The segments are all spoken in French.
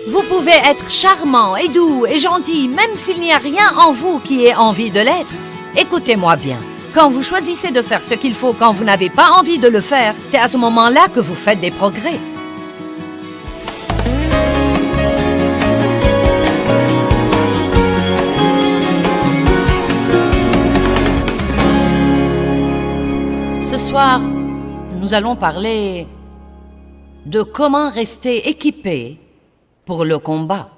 Vous pouvez être charmant et doux et gentil, même s'il n'y a rien en vous qui ait envie de l'être. Écoutez-moi bien. Quand vous choisissez de faire ce qu'il faut quand vous n'avez pas envie de le faire, c'est à ce moment-là que vous faites des progrès. Ce soir, nous allons parler de comment rester équipé pour le combat.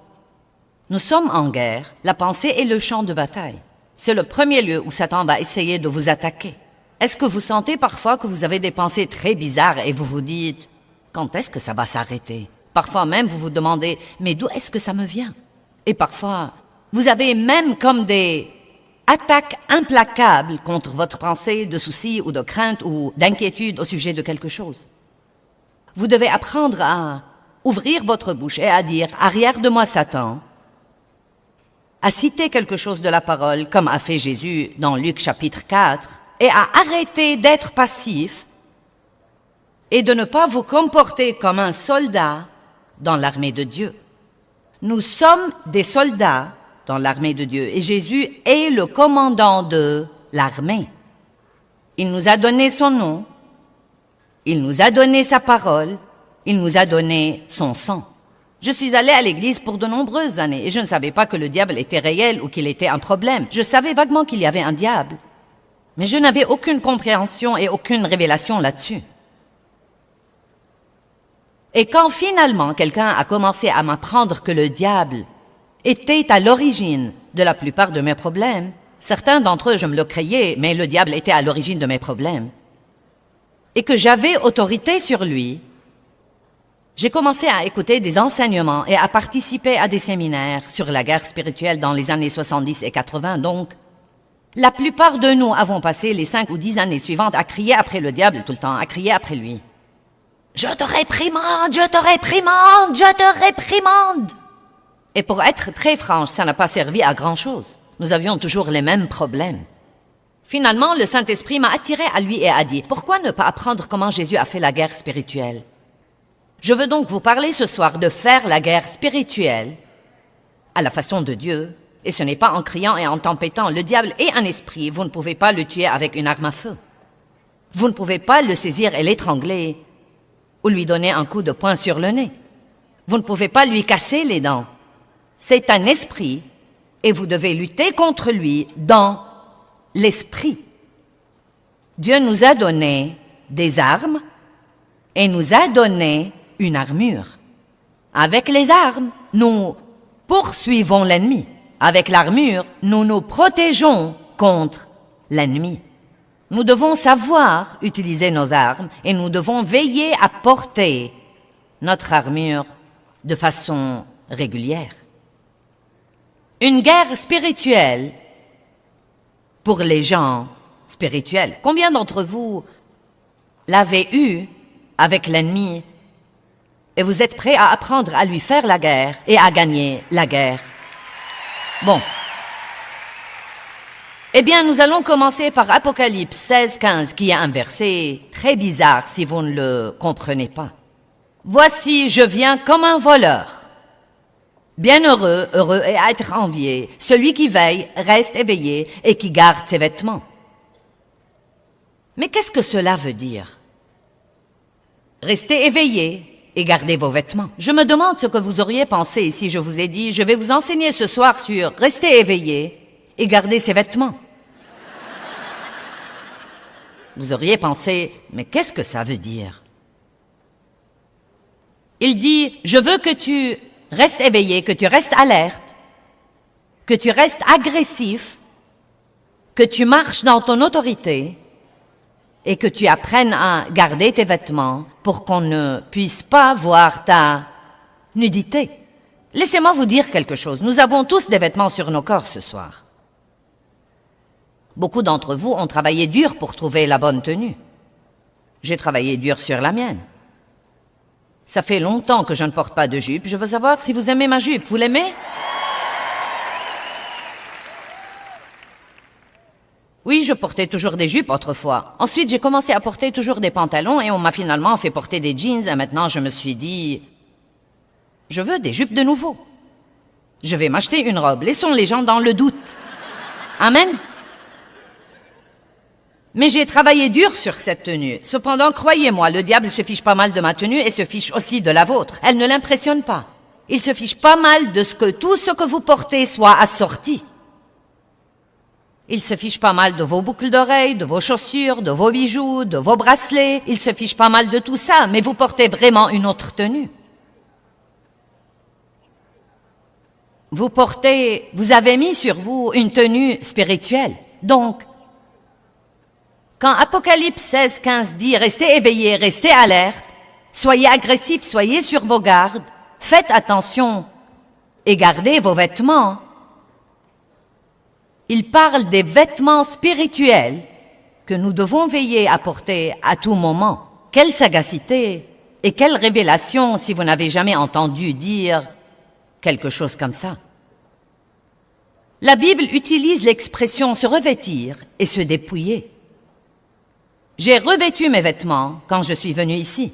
Nous sommes en guerre, la pensée est le champ de bataille. C'est le premier lieu où Satan va essayer de vous attaquer. Est-ce que vous sentez parfois que vous avez des pensées très bizarres et vous vous dites « Quand est-ce que ça va s'arrêter ?» Parfois même vous vous demandez « Mais d'où est-ce que ça me vient ?» Et parfois, vous avez même comme des attaques implacables contre votre pensée de soucis ou de crainte ou d'inquiétude au sujet de quelque chose. Vous devez apprendre à ouvrir votre bouche et à dire « Arrière de moi, Satan », à citer quelque chose de la parole, comme a fait Jésus dans Luc chapitre 4, et à arrêter d'être passif et de ne pas vous comporter comme un soldat dans l'armée de Dieu. Nous sommes des soldats dans l'armée de Dieu et Jésus est le commandant de l'armée. Il nous a donné son nom, il nous a donné sa parole, il nous a donné son sang. Je suis allée à l'église pour de nombreuses années et je ne savais pas que le diable était réel ou qu'il était un problème. Je savais vaguement qu'il y avait un diable, mais je n'avais aucune compréhension et aucune révélation là-dessus. Et quand finalement quelqu'un a commencé à m'apprendre que le diable était à l'origine de la plupart de mes problèmes, certains d'entre eux je me le croyais, mais le diable était à l'origine de mes problèmes, et que j'avais autorité sur lui, j'ai commencé à écouter des enseignements et à participer à des séminaires sur la guerre spirituelle dans les années 70 et 80. Donc, la plupart de nous avons passé les 5 ou 10 années suivantes à crier après le diable tout le temps, à crier après lui. « Je te réprimande, je te réprimande, je te réprimande !» Et pour être très franche, ça n'a pas servi à grand-chose. Nous avions toujours les mêmes problèmes. Finalement, le Saint-Esprit m'a attiré à lui et a dit « Pourquoi ne pas apprendre comment Jésus a fait la guerre spirituelle ?» Je veux donc vous parler ce soir de faire la guerre spirituelle à la façon de Dieu. Et ce n'est pas en criant et en tempêtant. Le diable est un esprit. Vous ne pouvez pas le tuer avec une arme à feu. Vous ne pouvez pas le saisir et l'étrangler ou lui donner un coup de poing sur le nez. Vous ne pouvez pas lui casser les dents. C'est un esprit et vous devez lutter contre lui dans l'esprit. Dieu nous a donné des armes et nous a donné une armure. Avec les armes, nous poursuivons l'ennemi. Avec l'armure, nous nous protégeons contre l'ennemi. Nous devons savoir utiliser nos armes et nous devons veiller à porter notre armure de façon régulière. Une guerre spirituelle pour les gens spirituels. Combien d'entre vous l'avez eue avec l'ennemi et vous êtes prêts à apprendre à lui faire la guerre et à gagner la guerre? Bon. Eh bien, nous allons commencer par Apocalypse 16, 15, qui est un verset très bizarre si vous ne le comprenez pas. « Voici, je viens comme un voleur. Bienheureux, heureux et à être envié, celui qui veille, reste éveillé et qui garde ses vêtements. » Mais qu'est-ce que cela veut dire? Restez éveillé et gardez vos vêtements. Je me demande ce que vous auriez pensé si je vous ai dit « Je vais vous enseigner ce soir sur « Restez éveillé et gardez ses vêtements ». Vous auriez pensé « Mais qu'est-ce que ça veut dire ?» Il dit « Je veux que tu restes éveillé, que tu restes alerte, que tu restes agressif, que tu marches dans ton autorité et que tu apprennes à garder tes vêtements pour qu'on ne puisse pas voir ta nudité. » Laissez-moi vous dire quelque chose. Nous avons tous des vêtements sur nos corps ce soir. Beaucoup d'entre vous ont travaillé dur pour trouver la bonne tenue. J'ai travaillé dur sur la mienne. Ça fait longtemps que je ne porte pas de jupe. Je veux savoir si vous aimez ma jupe. Vous l'aimez? Oui, je portais toujours des jupes autrefois. Ensuite, j'ai commencé à porter toujours des pantalons et on m'a finalement fait porter des jeans. Et maintenant, je me suis dit, Je veux des jupes de nouveau. Je vais m'acheter une robe. Laissons les gens dans le doute. Amen. Mais j'ai travaillé dur sur cette tenue. Cependant, croyez-moi, le diable se fiche pas mal de ma tenue et se fiche aussi de la vôtre. Elle ne l'impressionne pas. Il se fiche pas mal de ce que tout ce que vous portez soit assorti. Il se fiche pas mal de vos boucles d'oreilles, de vos chaussures, de vos bijoux, de vos bracelets. Il se fiche pas mal de tout ça, mais vous portez vraiment une autre tenue. Vous avez mis sur vous une tenue spirituelle. Donc, quand Apocalypse 16, 15 dit « Restez éveillés, restez alertes, soyez agressifs, soyez sur vos gardes, faites attention et gardez vos vêtements », il parle des vêtements spirituels que nous devons veiller à porter à tout moment. Quelle sagacité et quelle révélation si vous n'avez jamais entendu dire quelque chose comme ça. La Bible utilise l'expression se revêtir et se dépouiller. J'ai revêtu mes vêtements quand je suis venu ici.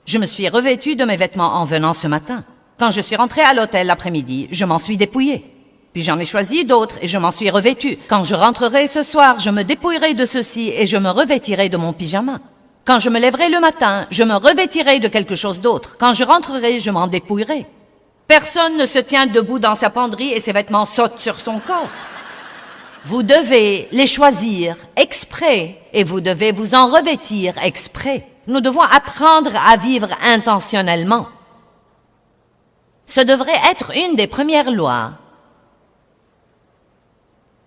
Je me suis revêtu de mes vêtements en venant ce matin. Quand je suis rentré à l'hôtel l'après-midi, je m'en suis dépouillé. Puis j'en ai choisi d'autres et je m'en suis revêtu. Quand je rentrerai ce soir, je me dépouillerai de ceci et je me revêtirai de mon pyjama. Quand je me lèverai le matin, je me revêtirai de quelque chose d'autre. Quand je rentrerai, je m'en dépouillerai. Personne ne se tient debout dans sa penderie et ses vêtements sautent sur son corps. Vous devez les choisir exprès et vous devez vous en revêtir exprès. Nous devons apprendre à vivre intentionnellement. Ce devrait être une des premières lois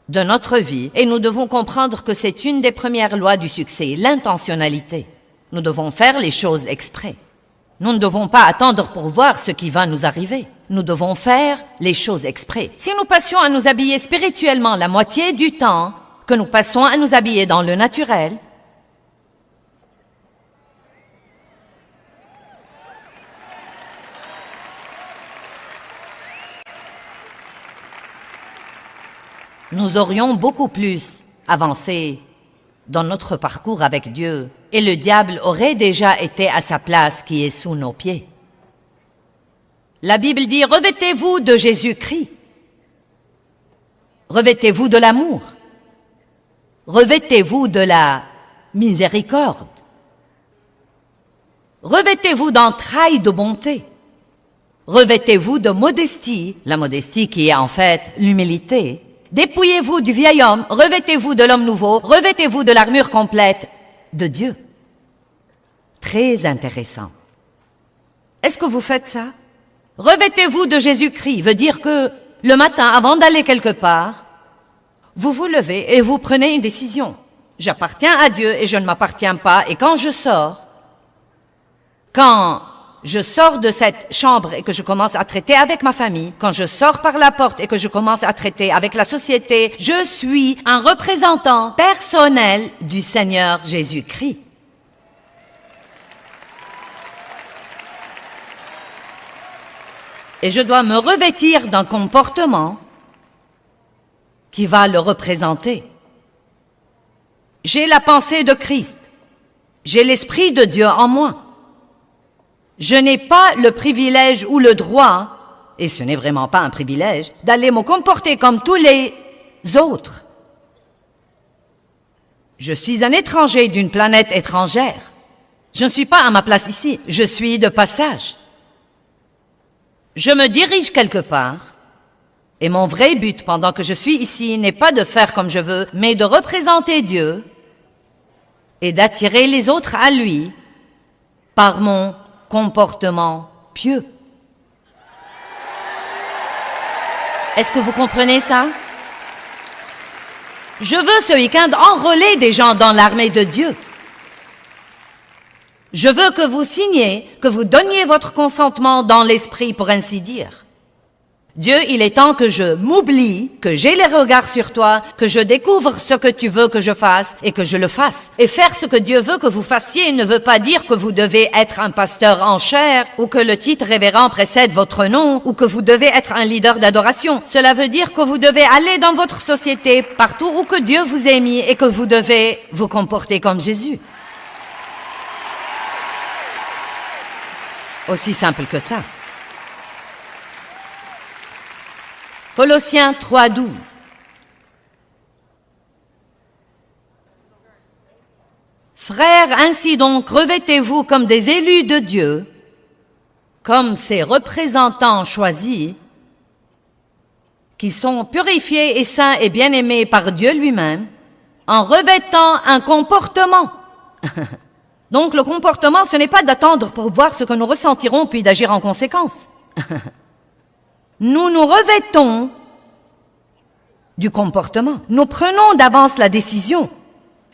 de notre vie et nous devons comprendre que c'est une des premières lois du succès, l'intentionnalité. Nous devons faire les choses exprès. Nous ne devons pas attendre pour voir ce qui va nous arriver. Nous devons faire les choses exprès. Si nous passions à nous habiller spirituellement la moitié du temps que nous passons à nous habiller dans le naturel, nous aurions beaucoup plus avancé dans notre parcours avec Dieu et le diable aurait déjà été à sa place qui est sous nos pieds. La Bible dit « Revêtez-vous de Jésus-Christ. Revêtez-vous de l'amour. Revêtez-vous de la miséricorde. Revêtez-vous d'entrailles de bonté. Revêtez-vous de modestie, la modestie qui est en fait l'humilité. Dépouillez-vous du vieil homme, revêtez-vous de l'homme nouveau, revêtez-vous de l'armure complète de Dieu. » Très intéressant. Est-ce que vous faites ça? Revêtez-vous de Jésus-Christ veut dire que le matin, avant d'aller quelque part, vous vous levez et vous prenez une décision. J'appartiens à Dieu et je ne m'appartiens pas. Et quand je sors de cette chambre et que je commence à traiter avec ma famille, quand je sors par la porte et que je commence à traiter avec la société, je suis un représentant personnel du Seigneur Jésus-Christ. Et je dois me revêtir d'un comportement qui va le représenter. J'ai la pensée de Christ. J'ai l'Esprit de Dieu en moi. Je n'ai pas le privilège ou le droit, et ce n'est vraiment pas un privilège, d'aller me comporter comme tous les autres. Je suis un étranger d'une planète étrangère. Je ne suis pas à ma place ici, je suis de passage. Je me dirige quelque part, et mon vrai but pendant que je suis ici n'est pas de faire comme je veux, mais de représenter Dieu et d'attirer les autres à lui par mon comportement pieux. Est-ce que vous comprenez ça? Je veux ce week-end enrôler des gens dans l'armée de Dieu. Je veux que vous signiez, que vous donniez votre consentement dans l'esprit, pour ainsi dire. Dieu, il est temps que je m'oublie, que j'ai les regards sur toi, que je découvre ce que tu veux que je fasse et que je le fasse. Et faire ce que Dieu veut que vous fassiez ne veut pas dire que vous devez être un pasteur en chair ou que le titre révérend précède votre nom ou que vous devez être un leader d'adoration. Cela veut dire que vous devez aller dans votre société, partout où que Dieu vous ait mis et que vous devez vous comporter comme Jésus. Aussi simple que ça. Colossiens 3:12. Frères, ainsi donc, revêtez-vous comme des élus de Dieu, comme ses représentants choisis, qui sont purifiés et saints et bien-aimés par Dieu lui-même, en revêtant un comportement. Donc le comportement, ce n'est pas d'attendre pour voir ce que nous ressentirons puis d'agir en conséquence. Nous nous revêtons du comportement. Nous prenons d'avance la décision.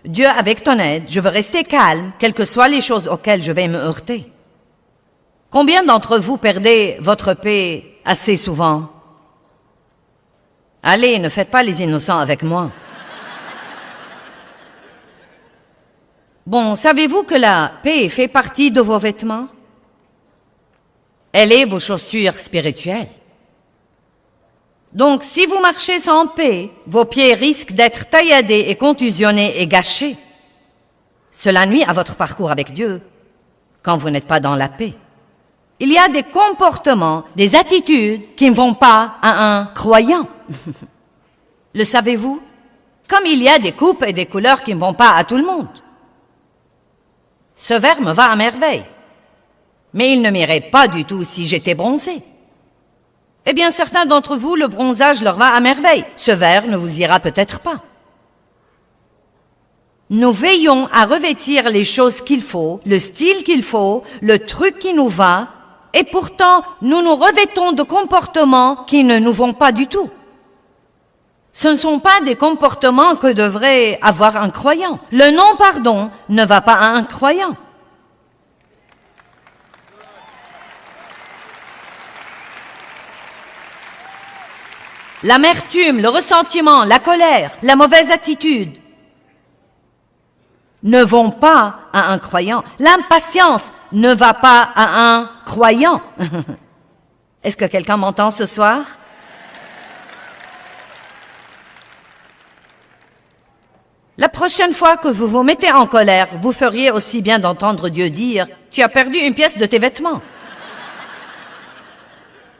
Dieu, avec ton aide, je veux rester calme, quelles que soient les choses auxquelles je vais me heurter. Combien d'entre vous perdez votre paix assez souvent? Allez, ne faites pas les innocents avec moi. Bon, savez-vous que la paix fait partie de vos vêtements? Elle est vos chaussures spirituelles. Donc, si vous marchez sans paix, vos pieds risquent d'être tailladés et contusionnés et gâchés. Cela nuit à votre parcours avec Dieu quand vous n'êtes pas dans la paix. Il y a des comportements, des attitudes qui ne vont pas à un croyant. Le savez-vous? Comme il y a des coupes et des couleurs qui ne vont pas à tout le monde. Ce vert me va à merveille, mais il ne m'irait pas du tout si j'étais bronzé. Eh bien, certains d'entre vous, le bronzage leur va à merveille. Ce vert ne vous ira peut-être pas. Nous veillons à revêtir les choses qu'il faut, le style qu'il faut, le truc qui nous va, et pourtant, nous nous revêtons de comportements qui ne nous vont pas du tout. Ce ne sont pas des comportements que devrait avoir un croyant. Le non-pardon ne va pas à un croyant. L'amertume, le ressentiment, la colère, la mauvaise attitude ne vont pas à un croyant. L'impatience ne va pas à un croyant. Est-ce que quelqu'un m'entend ce soir? La prochaine fois que vous vous mettez en colère, vous feriez aussi bien d'entendre Dieu dire « Tu as perdu une pièce de tes vêtements. »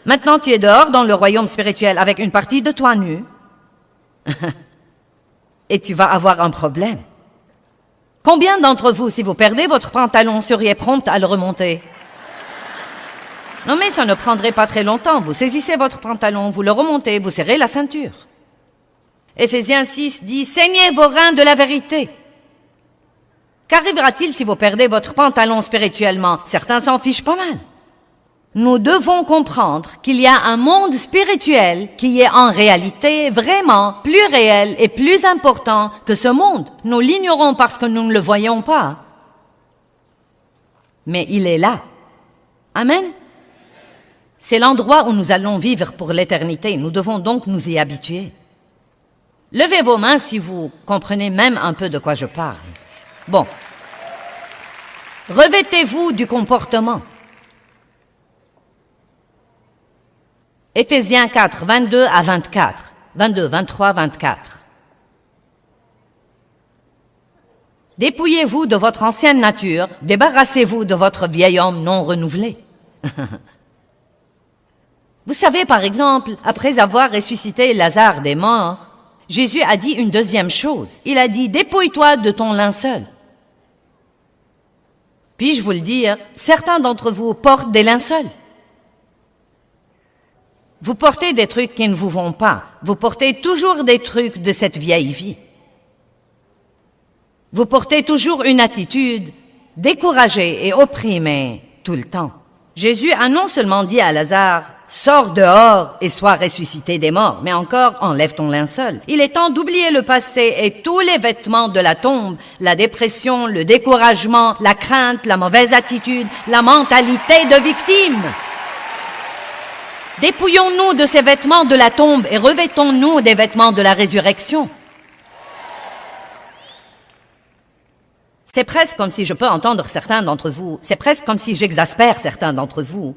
Maintenant, tu es dehors dans le royaume spirituel avec une partie de toi nue. Et tu vas avoir un problème. Combien d'entre vous, si vous perdez votre pantalon, seriez prompte à le remonter? Non, mais ça ne prendrait pas très longtemps. Vous saisissez votre pantalon, vous le remontez, vous serrez la ceinture. Éphésiens 6 dit « Saignez vos reins de la vérité ». Qu'arrivera-t-il si vous perdez votre pantalon spirituellement? Certains s'en fichent pas mal. Nous devons comprendre qu'il y a un monde spirituel qui est en réalité vraiment plus réel et plus important que ce monde. Nous l'ignorons parce que nous ne le voyons pas. Mais il est là. Amen. C'est l'endroit où nous allons vivre pour l'éternité. Nous devons donc nous y habituer. Levez vos mains si vous comprenez même un peu de quoi je parle. Bon. Revêtez-vous du comportement. Éphésiens 4, 22 à 24. 22, 23, 24. Dépouillez-vous de votre ancienne nature, débarrassez-vous de votre vieil homme non renouvelé. Vous savez, par exemple, après avoir ressuscité Lazare des morts, Jésus a dit une deuxième chose. Il a dit « Dépouille-toi de ton linceul ». Puis-je vous le dire, certains d'entre vous portent des linceuls. Vous portez des trucs qui ne vous vont pas. Vous portez toujours des trucs de cette vieille vie. Vous portez toujours une attitude découragée et opprimée tout le temps. Jésus a non seulement dit à Lazare « Sors dehors et sois ressuscité des morts », mais encore « Enlève ton linceul ». Il est temps d'oublier le passé et tous les vêtements de la tombe, la dépression, le découragement, la crainte, la mauvaise attitude, la mentalité de victime. Dépouillons-nous de ces vêtements de la tombe et revêtons-nous des vêtements de la résurrection. C'est presque comme si je peux entendre certains d'entre vous, c'est presque comme si j'exaspère certains d'entre vous.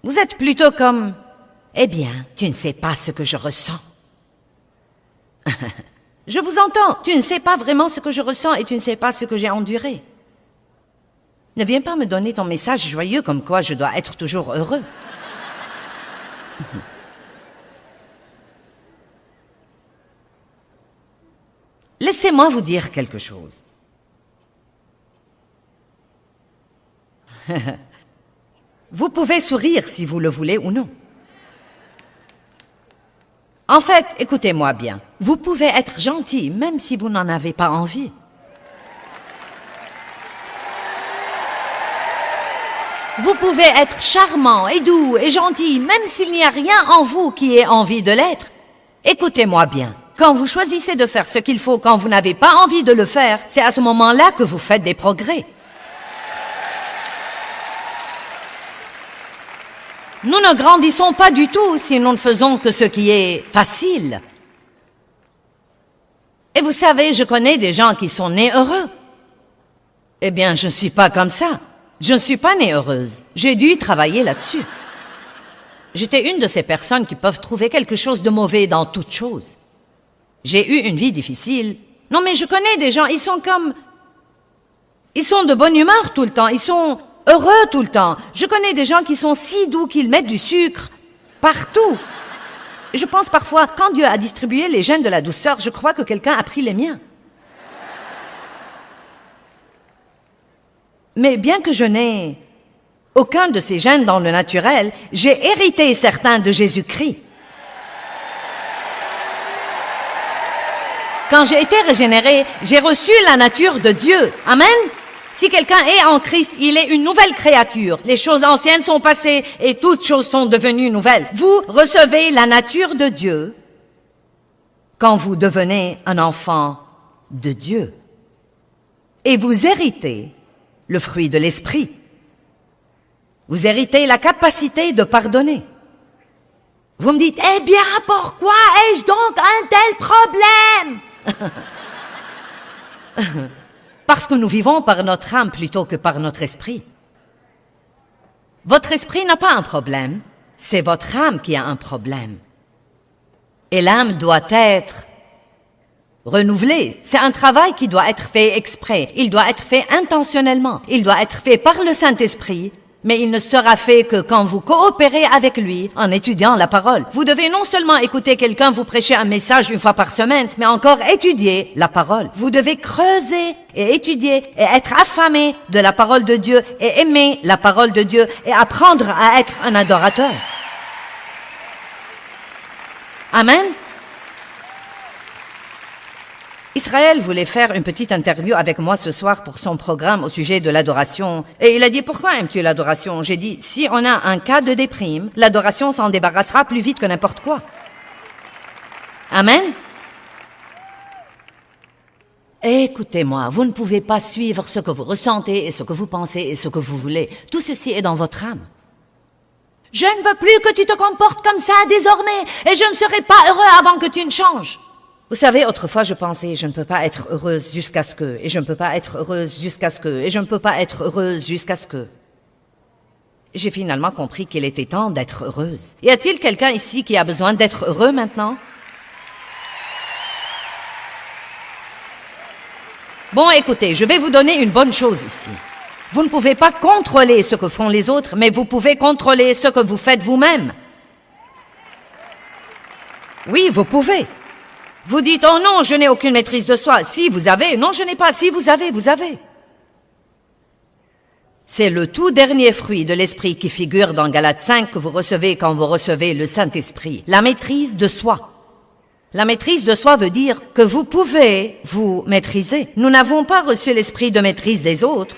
Vous êtes plutôt comme, eh bien, tu ne sais pas ce que je ressens. Je vous entends, tu ne sais pas vraiment ce que je ressens et tu ne sais pas ce que j'ai enduré. Ne viens pas me donner ton message joyeux comme quoi je dois être toujours heureux. Laissez-moi vous dire quelque chose. Vous pouvez sourire si vous le voulez ou non. En fait, écoutez-moi bien. Vous pouvez être gentil même si vous n'en avez pas envie. Vous pouvez être charmant et doux et gentil même s'il n'y a rien en vous qui ait envie de l'être. Écoutez-moi bien. Quand vous choisissez de faire ce qu'il faut quand vous n'avez pas envie de le faire, c'est à ce moment-là que vous faites des progrès. Nous ne grandissons pas du tout si nous ne faisons que ce qui est facile. Et vous savez, je connais des gens qui sont nés heureux. Eh bien, je ne suis pas comme ça. Je ne suis pas née heureuse. J'ai dû travailler là-dessus. J'étais une de ces personnes qui peuvent trouver quelque chose de mauvais dans toute chose. J'ai eu une vie difficile. Non, mais je connais des gens, ils sont de bonne humeur tout le temps, ils sont heureux tout le temps. Je connais des gens qui sont si doux qu'ils mettent du sucre partout. Je pense parfois, quand Dieu a distribué les gènes de la douceur, je crois que quelqu'un a pris les miens. Mais bien que je n'ai aucun de ces gènes dans le naturel, j'ai hérité certains de Jésus-Christ. Quand j'ai été régénéré, j'ai reçu la nature de Dieu. Amen. Si quelqu'un est en Christ, il est une nouvelle créature. Les choses anciennes sont passées et toutes choses sont devenues nouvelles. Vous recevez la nature de Dieu quand vous devenez un enfant de Dieu. Et vous héritez le fruit de l'esprit. Vous héritez la capacité de pardonner. Vous me dites, eh bien, pourquoi ai-je donc un tel problème? Parce que nous vivons par notre âme plutôt que par notre esprit. Votre esprit n'a pas un problème, c'est votre âme qui a un problème. Et l'âme doit être renouvelée. C'est un travail qui doit être fait exprès. Il doit être fait intentionnellement. Il doit être fait par le Saint-Esprit. Mais il ne sera fait que quand vous coopérez avec lui en étudiant la parole. Vous devez non seulement écouter quelqu'un vous prêcher un message une fois par semaine, mais encore étudier la parole. Vous devez creuser et étudier et être affamé de la parole de Dieu et aimer la parole de Dieu et apprendre à être un adorateur. Amen. Israël voulait faire une petite interview avec moi ce soir pour son programme au sujet de l'adoration. Et il a dit, pourquoi aimes-tu l'adoration? J'ai dit, si on a un cas de déprime, l'adoration s'en débarrassera plus vite que n'importe quoi. Amen. Écoutez-moi, vous ne pouvez pas suivre ce que vous ressentez et ce que vous pensez et ce que vous voulez. Tout ceci est dans votre âme. Je ne veux plus que tu te comportes comme ça désormais et je ne serai pas heureux avant que tu ne changes. Vous savez, autrefois, je pensais, je ne peux pas être heureuse jusqu'à ce que, et je ne peux pas être heureuse jusqu'à ce que, et je ne peux pas être heureuse jusqu'à ce que. J'ai finalement compris qu'il était temps d'être heureuse. Y a-t-il quelqu'un ici qui a besoin d'être heureux maintenant? Bon, écoutez, je vais vous donner une bonne chose ici. Vous ne pouvez pas contrôler ce que font les autres, mais vous pouvez contrôler ce que vous faites vous-même. Oui, vous pouvez. Vous dites, oh non, je n'ai aucune maîtrise de soi. Si, vous avez. Non, je n'ai pas. Si, vous avez, vous avez. C'est le tout dernier fruit de l'esprit qui figure dans Galates 5 que vous recevez quand vous recevez le Saint-Esprit. La maîtrise de soi. La maîtrise de soi veut dire que vous pouvez vous maîtriser. Nous n'avons pas reçu l'esprit de maîtrise des autres.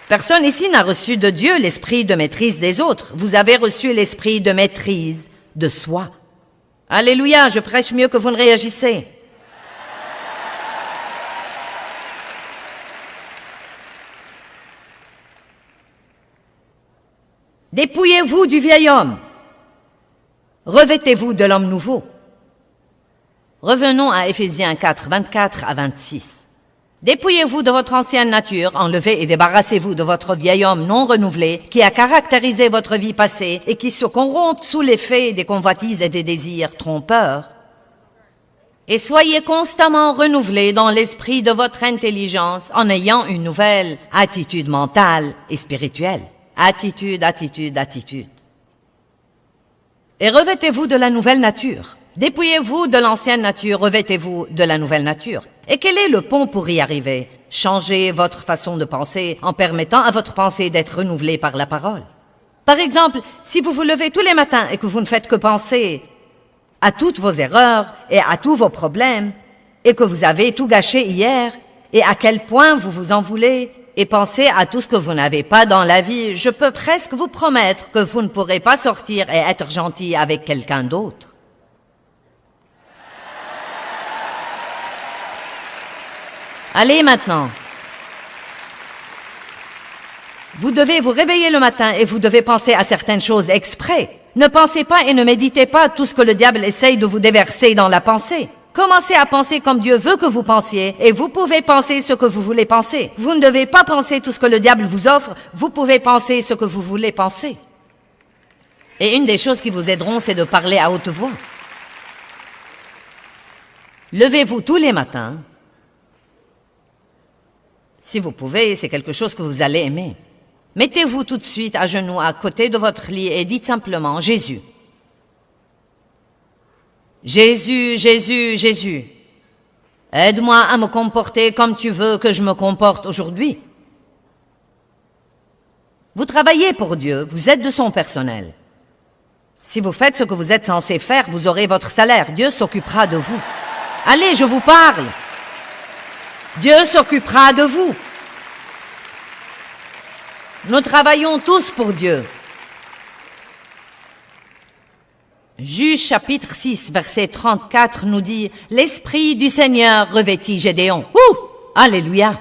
Personne ici n'a reçu de Dieu l'esprit de maîtrise des autres. Vous avez reçu l'esprit de maîtrise de soi. Alléluia, je prêche mieux que vous ne réagissez. Dépouillez-vous du vieil homme. Revêtez-vous de l'homme nouveau. Revenons à Éphésiens 4, 24 à 26. Dépouillez-vous de votre ancienne nature, enlevez et débarrassez-vous de votre vieil homme non renouvelé qui a caractérisé votre vie passée et qui se corrompt sous l'effet des convoitises et des désirs trompeurs. Et soyez constamment renouvelés dans l'esprit de votre intelligence en ayant une nouvelle attitude mentale et spirituelle. Attitude, attitude, attitude. Et revêtez-vous de la nouvelle nature. Dépouillez-vous de l'ancienne nature, revêtez-vous de la nouvelle nature. Et quel est le pont pour y arriver? Changez votre façon de penser en permettant à votre pensée d'être renouvelée par la parole. Par exemple, si vous vous levez tous les matins et que vous ne faites que penser à toutes vos erreurs et à tous vos problèmes, et que vous avez tout gâché hier, et à quel point vous vous en voulez, et pensez à tout ce que vous n'avez pas dans la vie, je peux presque vous promettre que vous ne pourrez pas sortir et être gentil avec quelqu'un d'autre. Allez maintenant. Vous devez vous réveiller le matin et vous devez penser à certaines choses exprès. Ne pensez pas et ne méditez pas tout ce que le diable essaye de vous déverser dans la pensée. Commencez à penser comme Dieu veut que vous pensiez et vous pouvez penser ce que vous voulez penser. Vous ne devez pas penser tout ce que le diable vous offre, vous pouvez penser ce que vous voulez penser. Et une des choses qui vous aideront, c'est de parler à haute voix. Levez-vous tous les matins. Si vous pouvez, c'est quelque chose que vous allez aimer. Mettez-vous tout de suite à genoux à côté de votre lit et dites simplement « Jésus ». Jésus, Jésus, Jésus, aide-moi à me comporter comme tu veux que je me comporte aujourd'hui. Vous travaillez pour Dieu, vous êtes de son personnel. Si vous faites ce que vous êtes censé faire, vous aurez votre salaire. Dieu s'occupera de vous. Allez, je vous parle. Dieu s'occupera de vous. Nous travaillons tous pour Dieu. Juge chapitre 6, verset 34 nous dit « L'Esprit du Seigneur revêtit Gédéon. » Ouh! Alléluia!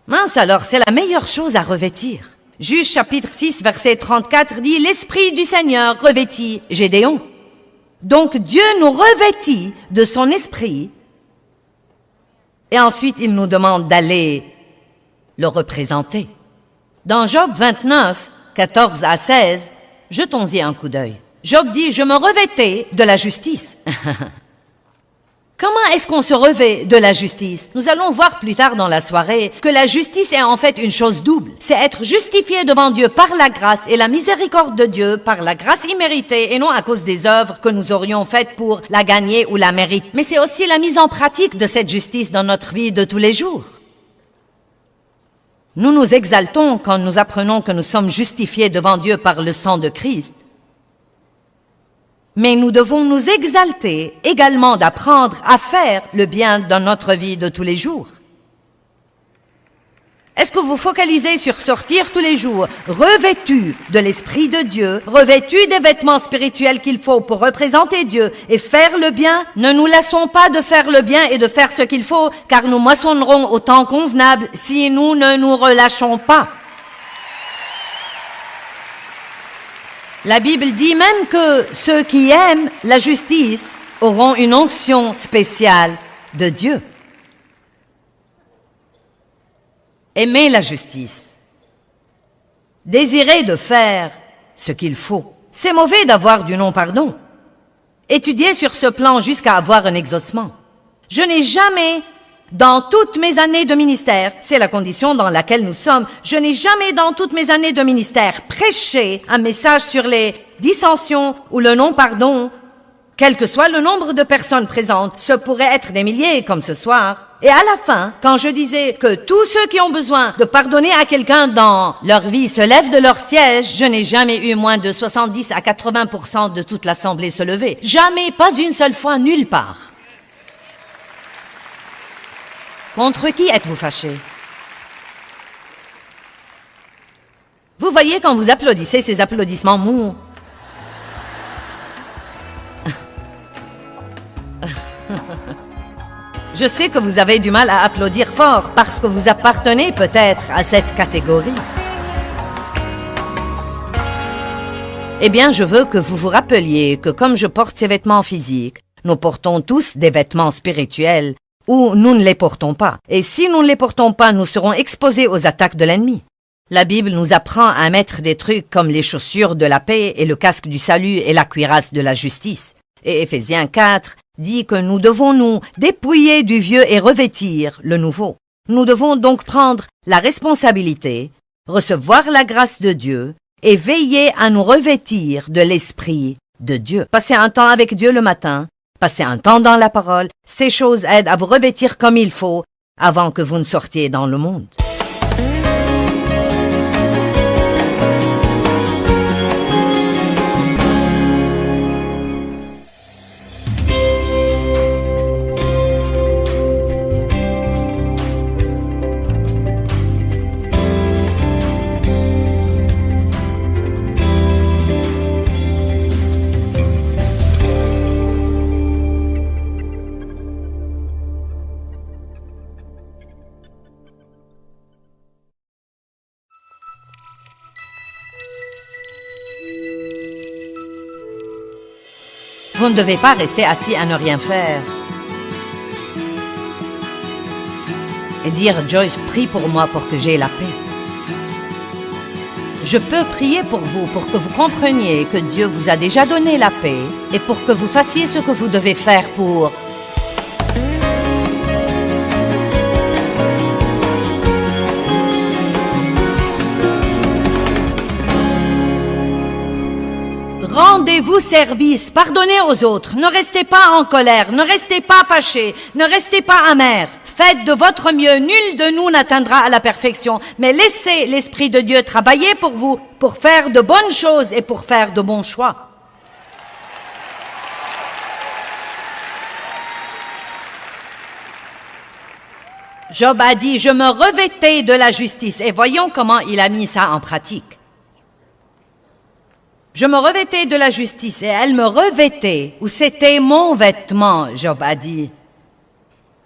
Mince alors, c'est la meilleure chose à revêtir. Juge chapitre 6, verset 34 dit « L'Esprit du Seigneur revêtit Gédéon. » Donc Dieu nous revêtit de son esprit et ensuite il nous demande d'aller le représenter. Dans Job 29, 14 à 16, jetons-y un coup d'œil. Job dit, je me revêtais de la justice. Comment est-ce qu'on se revêt de la justice? Nous allons voir plus tard dans la soirée que la justice est en fait une chose double. C'est être justifié devant Dieu par la grâce et la miséricorde de Dieu, par la grâce imméritée et non à cause des œuvres que nous aurions faites pour la gagner ou la mériter. Mais c'est aussi la mise en pratique de cette justice dans notre vie de tous les jours. Nous nous exaltons quand nous apprenons que nous sommes justifiés devant Dieu par le sang de Christ. Mais nous devons nous exalter également d'apprendre à faire le bien dans notre vie de tous les jours. Est-ce que vous focalisez sur sortir tous les jours, revêtu de l'Esprit de Dieu, revêtu des vêtements spirituels qu'il faut pour représenter Dieu et faire le bien? Ne nous lassons pas de faire le bien et de faire ce qu'il faut, car nous moissonnerons au temps convenable si nous ne nous relâchons pas. La Bible dit même que ceux qui aiment la justice auront une onction spéciale de Dieu. Aimer la justice. Désirer de faire ce qu'il faut. C'est mauvais d'avoir du non-pardon. Étudier sur ce plan jusqu'à avoir un exaucement. Je n'ai jamais, dans toutes mes années de ministère, c'est la condition dans laquelle nous sommes, je n'ai jamais dans toutes mes années de ministère prêché un message sur les dissensions ou le non-pardon, quel que soit le nombre de personnes présentes, ce pourrait être des milliers comme ce soir. Et à la fin, quand je disais que tous ceux qui ont besoin de pardonner à quelqu'un dans leur vie se lèvent de leur siège, je n'ai jamais eu moins de 70 à 80% de toute l'assemblée se lever. Jamais, pas une seule fois, nulle part. Contre qui êtes-vous fâchés? Vous voyez quand vous applaudissez ces applaudissements mous. Je sais que vous avez du mal à applaudir fort parce que vous appartenez peut-être à cette catégorie. Eh bien, je veux que vous vous rappeliez que comme je porte ces vêtements physiques, nous portons tous des vêtements spirituels ou nous ne les portons pas. Et si nous ne les portons pas, nous serons exposés aux attaques de l'ennemi. La Bible nous apprend à mettre des trucs comme les chaussures de la paix et le casque du salut et la cuirasse de la justice. Et Éphésiens 4 dit que nous devons nous dépouiller du vieux et revêtir le nouveau. Nous devons donc prendre la responsabilité recevoir la grâce de Dieu et veiller à nous revêtir de l'Esprit de Dieu. Passez un temps avec Dieu le matin, passez un temps dans la parole. Ces choses aident à vous revêtir comme il faut avant que vous ne sortiez dans le monde. Vous ne devez pas rester assis à ne rien faire. Et dire, Joyce, prie pour moi pour que j'aie la paix. Je peux prier pour vous, pour que vous compreniez que Dieu vous a déjà donné la paix et pour que vous fassiez ce que vous devez faire pour... Rendez-vous service, pardonnez aux autres, ne restez pas en colère, ne restez pas fâchés, ne restez pas amers. Faites de votre mieux, nul de nous n'atteindra à la perfection, mais laissez l'Esprit de Dieu travailler pour vous, pour faire de bonnes choses et pour faire de bons choix. Job a dit, je me revêtais de la justice, et voyons comment il a mis ça en pratique. Je me revêtais de la justice et elle me revêtait, ou c'était mon vêtement, Job a dit.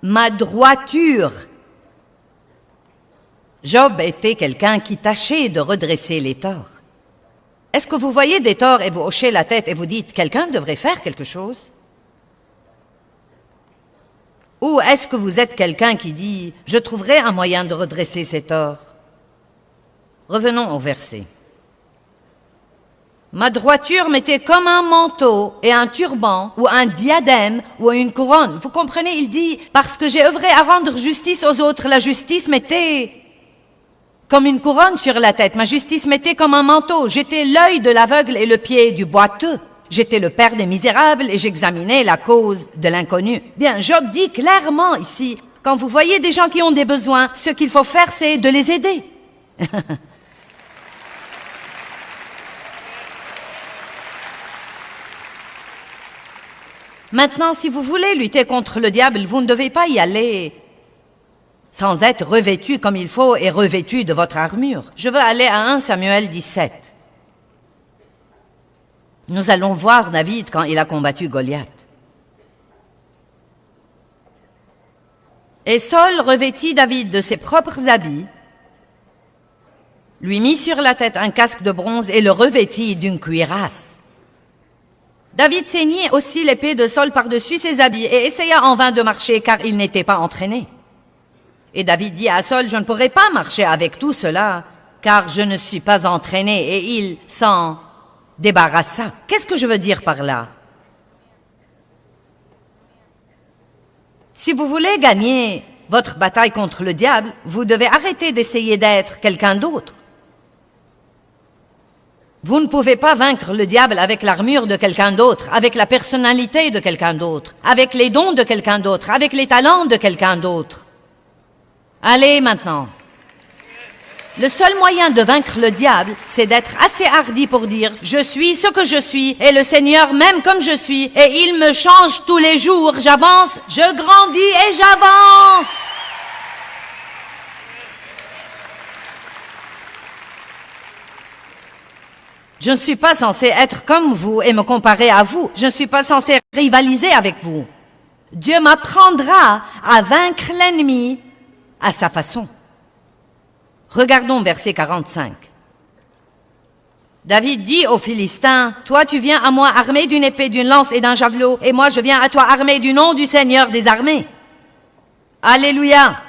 Ma droiture. Job était quelqu'un qui tâchait de redresser les torts. Est-ce que vous voyez des torts et vous hochez la tête et vous dites, quelqu'un devrait faire quelque chose? Ou est-ce que vous êtes quelqu'un qui dit, je trouverai un moyen de redresser ces torts? Revenons au verset. Ma droiture m'était comme un manteau et un turban ou un diadème ou une couronne. Vous comprenez, il dit, parce que j'ai œuvré à rendre justice aux autres, la justice m'était comme une couronne sur la tête. Ma justice m'était comme un manteau. J'étais l'œil de l'aveugle et le pied du boiteux. J'étais le père des misérables et j'examinais la cause de l'inconnu. Bien, Job dit clairement ici, quand vous voyez des gens qui ont des besoins, ce qu'il faut faire, c'est de les aider. Maintenant, si vous voulez lutter contre le diable, vous ne devez pas y aller sans être revêtu comme il faut et revêtu de votre armure. Je veux aller à 1 Samuel 17. Nous allons voir David quand il a combattu Goliath. Et Saul revêtit David de ses propres habits, lui mit sur la tête un casque de bronze et le revêtit d'une cuirasse. David ceignit aussi l'épée de Saul par-dessus ses habits et essaya en vain de marcher car il n'était pas entraîné. Et David dit à Saul, je ne pourrai pas marcher avec tout cela car je ne suis pas entraîné, et il s'en débarrassa. Qu'est-ce que je veux dire par là? Si vous voulez gagner votre bataille contre le diable, vous devez arrêter d'essayer d'être quelqu'un d'autre. Vous ne pouvez pas vaincre le diable avec l'armure de quelqu'un d'autre, avec la personnalité de quelqu'un d'autre, avec les dons de quelqu'un d'autre, avec les talents de quelqu'un d'autre. Allez maintenant. Le seul moyen de vaincre le diable, c'est d'être assez hardi pour dire « Je suis ce que je suis et le Seigneur m'aime comme je suis et il me change tous les jours. J'avance, je grandis et j'avance. » Je ne suis pas censé être comme vous et me comparer à vous. Je ne suis pas censé rivaliser avec vous. Dieu m'apprendra à vaincre l'ennemi à sa façon. Regardons verset 45. David dit aux Philistins, « Toi, tu viens à moi armé d'une épée, d'une lance et d'un javelot, et moi, je viens à toi armé du nom du Seigneur des armées. » Alléluia!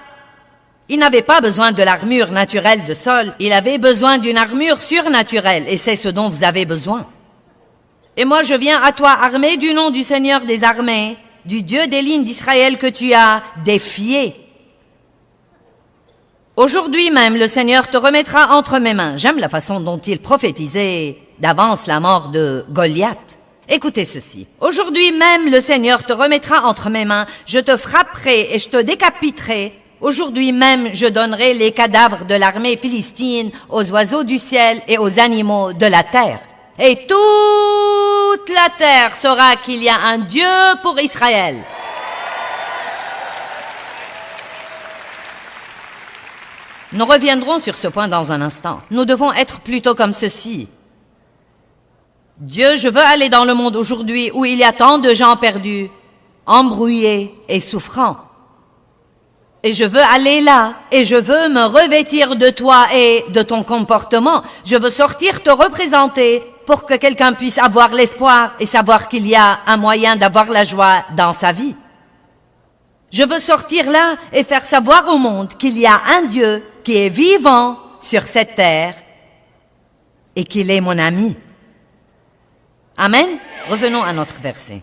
Il n'avait pas besoin de l'armure naturelle de Saul, il avait besoin d'une armure surnaturelle, et c'est ce dont vous avez besoin. Et moi, je viens à toi armé du nom du Seigneur des armées, du Dieu des lignes d'Israël que tu as défié. Aujourd'hui même, le Seigneur te remettra entre mes mains. J'aime la façon dont il prophétisait d'avance la mort de Goliath. Écoutez ceci. Aujourd'hui même, le Seigneur te remettra entre mes mains. Je te frapperai et je te décapiterai. Aujourd'hui même, je donnerai les cadavres de l'armée philistine aux oiseaux du ciel et aux animaux de la terre. Et toute la terre saura qu'il y a un Dieu pour Israël. Nous reviendrons sur ce point dans un instant. Nous devons être plutôt comme ceci. Dieu, je veux aller dans le monde aujourd'hui où il y a tant de gens perdus, embrouillés et souffrants. Et je veux aller là, et je veux me revêtir de toi et de ton comportement. Je veux sortir te représenter pour que quelqu'un puisse avoir l'espoir et savoir qu'il y a un moyen d'avoir la joie dans sa vie. Je veux sortir là et faire savoir au monde qu'il y a un Dieu qui est vivant sur cette terre et qu'il est mon ami. Amen. Revenons à notre verset.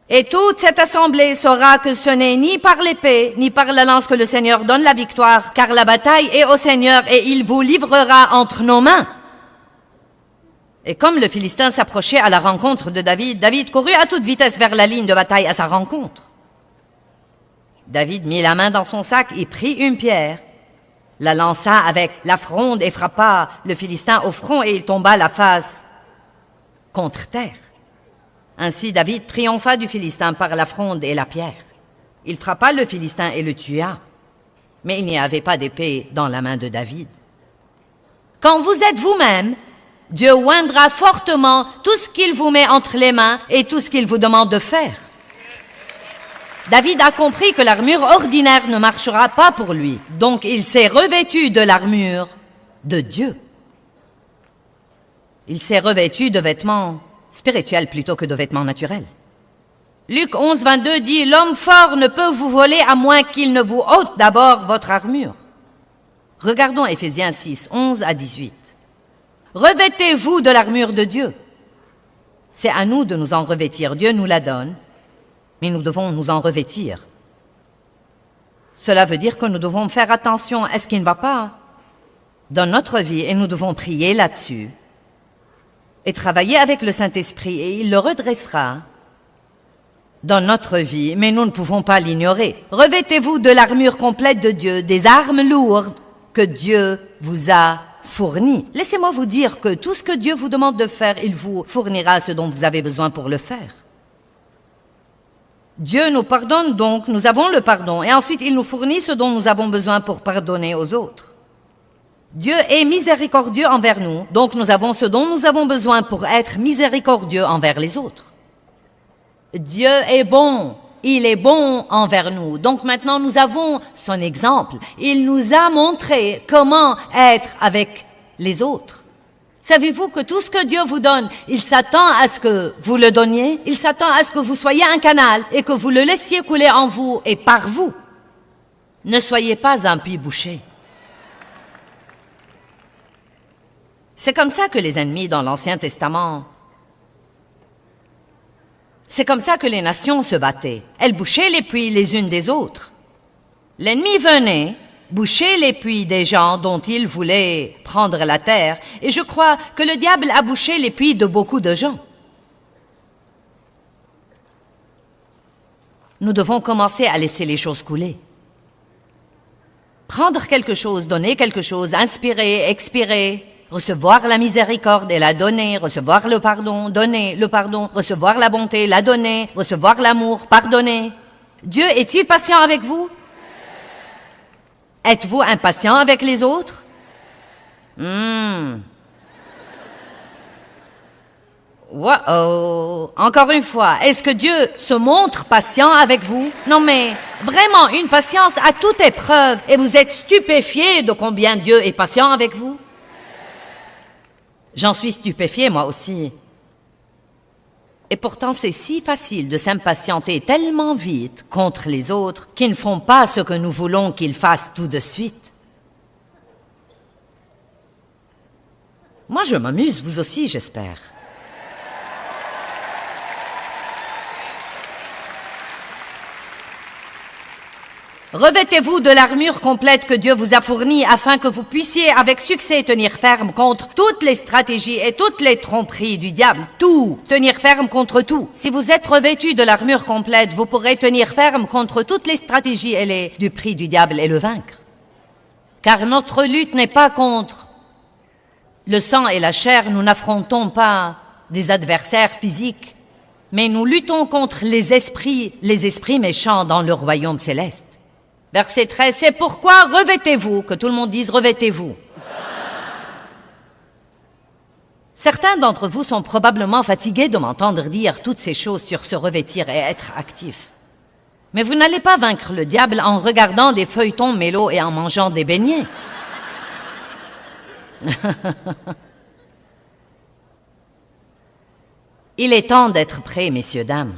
Et toute cette assemblée saura que ce n'est ni par l'épée, ni par la lance que le Seigneur donne la victoire, car la bataille est au Seigneur et il vous livrera entre nos mains. Et comme le Philistin s'approchait à la rencontre de David, David courut à toute vitesse vers la ligne de bataille à sa rencontre. David mit la main dans son sac et prit une pierre, la lança avec la fronde et frappa le Philistin au front et il tomba la face contre terre. Ainsi David triompha du Philistin par la fronde et la pierre. Il frappa le Philistin et le tua, mais il n'y avait pas d'épée dans la main de David. Quand vous êtes vous-même, Dieu oindra fortement tout ce qu'il vous met entre les mains et tout ce qu'il vous demande de faire. David a compris que l'armure ordinaire ne marchera pas pour lui, donc il s'est revêtu de l'armure de Dieu. Il s'est revêtu de vêtements spirituels plutôt que de vêtements naturels. Luc 11, 22 dit « L'homme fort ne peut vous voler à moins qu'il ne vous ôte d'abord votre armure. » Regardons Éphésiens 6, 11 à 18. « Revêtez-vous de l'armure de Dieu. » C'est à nous de nous en revêtir. Dieu nous la donne, mais nous devons nous en revêtir. Cela veut dire que nous devons faire attention à ce qui ne va pas dans notre vie et nous devons prier là-dessus et travailler avec le Saint-Esprit et il le redressera dans notre vie, mais nous ne pouvons pas l'ignorer. Revêtez-vous de l'armure complète de Dieu, des armes lourdes que Dieu vous a fournies. Laissez-moi vous dire que tout ce que Dieu vous demande de faire, il vous fournira ce dont vous avez besoin pour le faire. Dieu nous pardonne donc, nous avons le pardon, et ensuite il nous fournit ce dont nous avons besoin pour pardonner aux autres. Dieu est miséricordieux envers nous, donc nous avons ce dont nous avons besoin pour être miséricordieux envers les autres. Dieu est bon, il est bon envers nous, donc maintenant nous avons son exemple. Il nous a montré comment être avec les autres. Savez-vous que tout ce que Dieu vous donne, il s'attend à ce que vous le donniez, il s'attend à ce que vous soyez un canal et que vous le laissiez couler en vous et par vous. Ne soyez pas un puits bouché. C'est comme ça que les ennemis dans l'Ancien Testament, c'est comme ça que les nations se battaient. Elles bouchaient les puits les unes des autres. L'ennemi venait boucher les puits des gens dont il voulait prendre la terre, et je crois que le diable a bouché les puits de beaucoup de gens. Nous devons commencer à laisser les choses couler. Prendre quelque chose, donner quelque chose, inspirer, expirer, recevoir la miséricorde et la donner, recevoir le pardon, donner le pardon, recevoir la bonté, la donner, recevoir l'amour, pardonner. Dieu est-il patient avec vous? Êtes-vous impatient avec les autres? Wow. Encore une fois, est-ce que Dieu se montre patient avec vous? Non mais, vraiment, une patience à toute épreuve, et vous êtes stupéfiés de combien Dieu est patient avec vous? J'en suis stupéfiée, moi aussi. Et pourtant, c'est si facile de s'impatienter tellement vite contre les autres qui ne font pas ce que nous voulons qu'ils fassent tout de suite. Moi, je m'amuse, vous aussi, j'espère. Revêtez-vous de l'armure complète que Dieu vous a fournie afin que vous puissiez avec succès tenir ferme contre toutes les stratégies et toutes les tromperies du diable. Tout. Tenir ferme contre tout. Si vous êtes revêtu de l'armure complète, vous pourrez tenir ferme contre toutes les stratégies et les duperies du diable et le vaincre. Car notre lutte n'est pas contre le sang et la chair. Nous n'affrontons pas des adversaires physiques, mais nous luttons contre les esprits méchants dans le royaume céleste. Verset 13, c'est pourquoi revêtez-vous, que tout le monde dise revêtez-vous. Certains d'entre vous sont probablement fatigués de m'entendre dire toutes ces choses sur se revêtir et être actif. Mais vous n'allez pas vaincre le diable en regardant des feuilletons mélos et en mangeant des beignets. Il est temps d'être prêts, messieurs, dames.